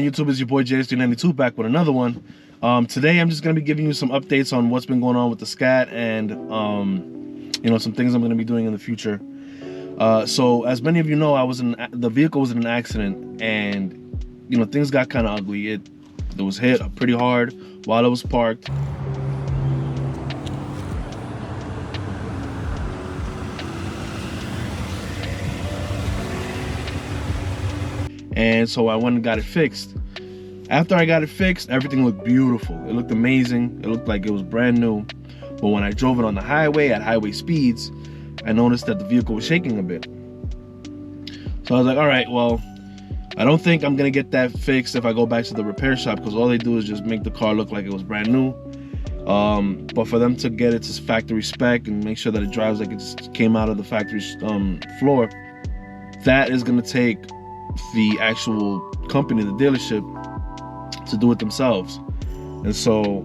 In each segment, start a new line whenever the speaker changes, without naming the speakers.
YouTube? It's your boy JS392 back with another one. Today I'm just going to be giving you some updates on what's been going on with the Scat and you know, some things I'm going to be doing in the future. So as many of you know, the vehicle was in an accident, and you know, things got kind of ugly. It was hit pretty hard while it was parked. And so I went and got it fixed. After I got it fixed, everything looked beautiful. It looked amazing. It looked like it was brand new. But when I drove it on the highway at highway speeds, I noticed that the vehicle was shaking a bit. So I was like, all right, well, I don't think I'm gonna get that fixed if I go back to the repair shop, because all they do is just make the car look like it was brand new. But for them to get it to factory spec and make sure that it drives like it just came out of the factory floor, that is gonna take the actual company, the dealership, to do it themselves. And so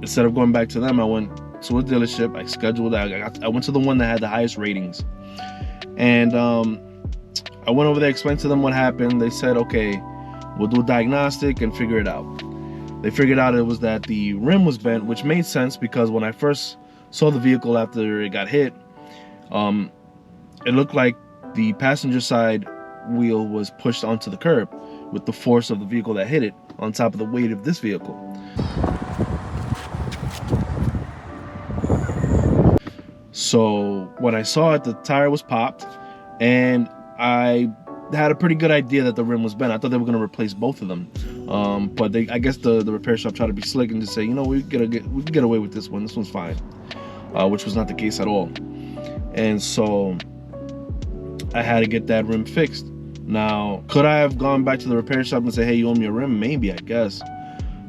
instead of going back to them, I went to a dealership. I scheduled that. I went to the one that had the highest ratings, and I went over there, explained to them what happened. They said, okay, we'll do a diagnostic and figure it out. They figured out it was that the rim was bent, which made sense because when I first saw the vehicle after it got hit, it looked like the passenger side wheel was pushed onto the curb with the force of the vehicle that hit it on top of the weight of this vehicle. So when I saw it, the tire was popped, and I had a pretty good idea that the rim was bent. I thought they were going to replace both of them, but I guess the repair shop tried to be slick and just say, you know, we can get away with this one. This one's fine, which was not the case at all. And so I had to get that rim fixed. Now, could I have gone back to the repair shop and say, hey, you owe me a rim? Maybe, I guess.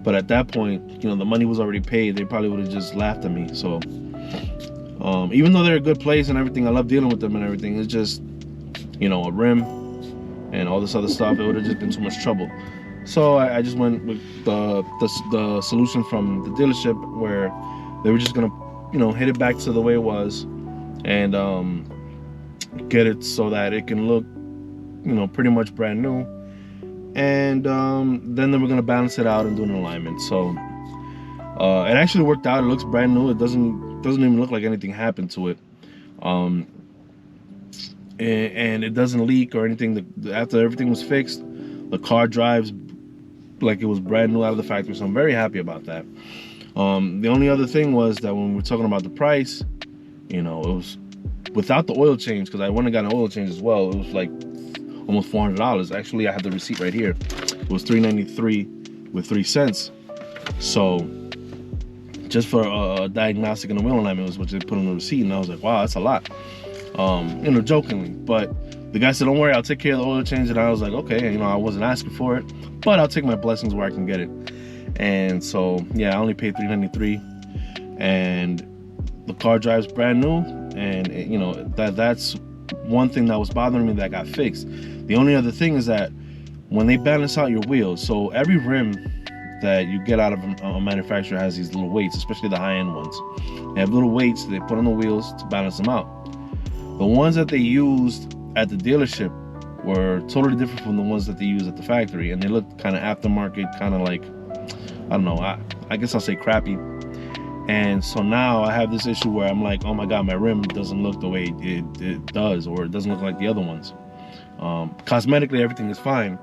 But at that point, you know, the money was already paid. They probably would have just laughed at me. So even though they're a good place and everything, I love dealing with them and everything, it's just, you know, a rim and all this other stuff, it would have just been too much trouble. So I just went with the solution from the dealership, where they were just gonna, you know, hit it back to the way it was and get it so that it can look, you know, pretty much brand new. And then they were gonna balance it out and do an alignment. So it actually worked out. It looks brand new. It doesn't even look like anything happened to it, and it doesn't leak or anything. After everything was fixed, the car drives like it was brand new out of the factory. So I'm very happy about that. The only other thing was that when we were talking about the price, you know, it was without the oil change, because I went and got an oil change as well. It was like almost $400. Actually, I had the receipt right here. It was $393 with 3 cents. So just for a diagnostic and a wheel alignment was what they put on the receipt, and I was like, wow, that's a lot. You know, jokingly. But the guy said, don't worry, I'll take care of the oil change. And I was like, okay, you know, I wasn't asking for it, but I'll take my blessings where I can get it. And so yeah, I only paid $393, and the car drives brand new. And it, you know, that's one thing that was bothering me that got fixed. The only other thing is that when they balance out your wheels, so every rim that you get out of a manufacturer has these little weights, especially the high-end ones. They have little weights they put on the wheels to balance them out. The ones that they used at the dealership were totally different from the ones that they used at the factory, and they looked kind of aftermarket, kind of like, I don't know, I guess I'll say crappy. And so now I have this issue where I'm like, oh my god, my rim doesn't look the way it does, or it doesn't look like the other ones. Cosmetically, everything is fine,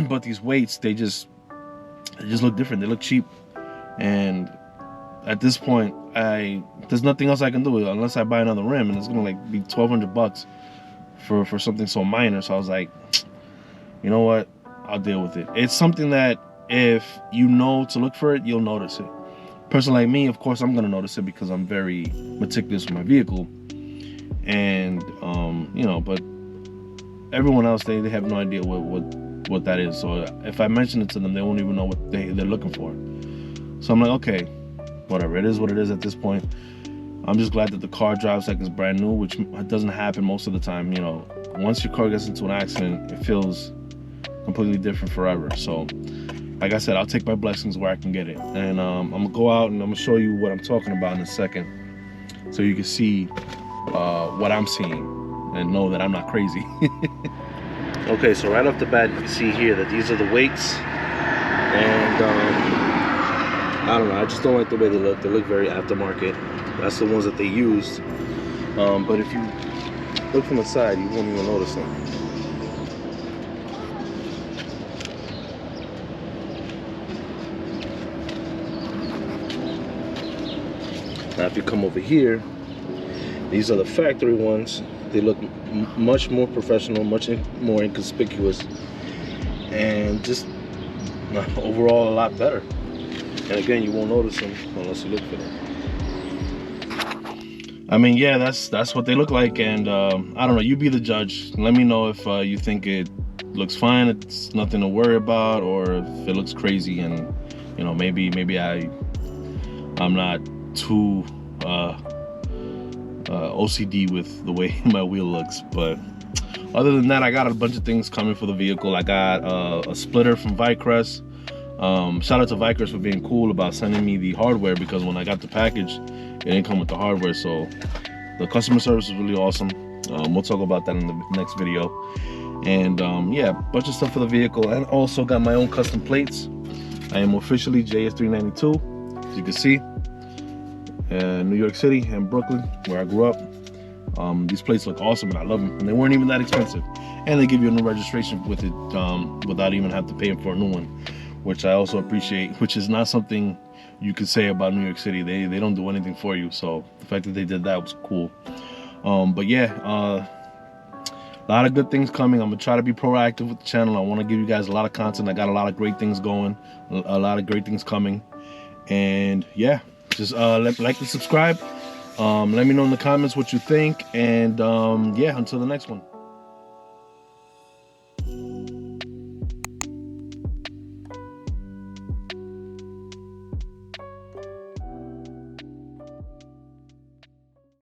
but these weights, they just look different. They look cheap, and at this point, there's nothing else I can do unless I buy another rim, and it's gonna like be $1,200 for something so minor. So I was like, you know what, I'll deal with it. It's something that if you know to look for it, you'll notice it. Person like me, of course, I'm gonna notice it because I'm very meticulous with my vehicle, and you know, but everyone else, they have no idea what that is. So if I mention it to them, they won't even know what they're looking for. So I'm like, okay, whatever, it is what it is at this point. I'm just glad that the car drives like it's brand new, which doesn't happen most of the time. You know, once your car gets into an accident, it feels completely different forever. So like I said, I'll take my blessings where I can get it. And I'm gonna go out and I'm gonna show you what I'm talking about in a second, so you can see what I'm seeing and know that I'm not crazy. Okay, so right off the bat, you can see here that these are the wakes, and I don't know, I just don't like the way they look. They look very aftermarket. That's the ones that they used. But if you look from the side, you won't even notice them. Now if you come over here, these are the factory ones. They look much more professional, much more inconspicuous, and just overall a lot better. And again, you won't notice them unless you look for them. I mean, yeah, that's what they look like, and I don't know, you be the judge. Let me know if you think it looks fine, it's nothing to worry about, or if it looks crazy, and you know, maybe I'm not too OCD with the way my wheel looks. But other than that, I got a bunch of things coming for the vehicle. I got a splitter from Vicrest. Shout out to Vicrest for being cool about sending me the hardware, because when I got the package, it didn't come with the hardware. So the customer service is really awesome. We'll talk about that in the next video. And yeah, a bunch of stuff for the vehicle, and also got my own custom plates. I am officially JS392, as you can see, New York City and Brooklyn, where I grew up. These plates look awesome, and I love them, and they weren't even that expensive, and they give you a new registration with it without even have to pay for a new one, which I also appreciate, which is not something you could say about New York City. They don't do anything for you, so the fact that they did that was cool. But yeah, a lot of good things coming. I'm gonna try to be proactive with the channel. I want to give you guys a lot of content. I got a lot of great things going, a lot of great things coming, and yeah, just like and subscribe. Let me know in the comments what you think, and yeah, until the next one.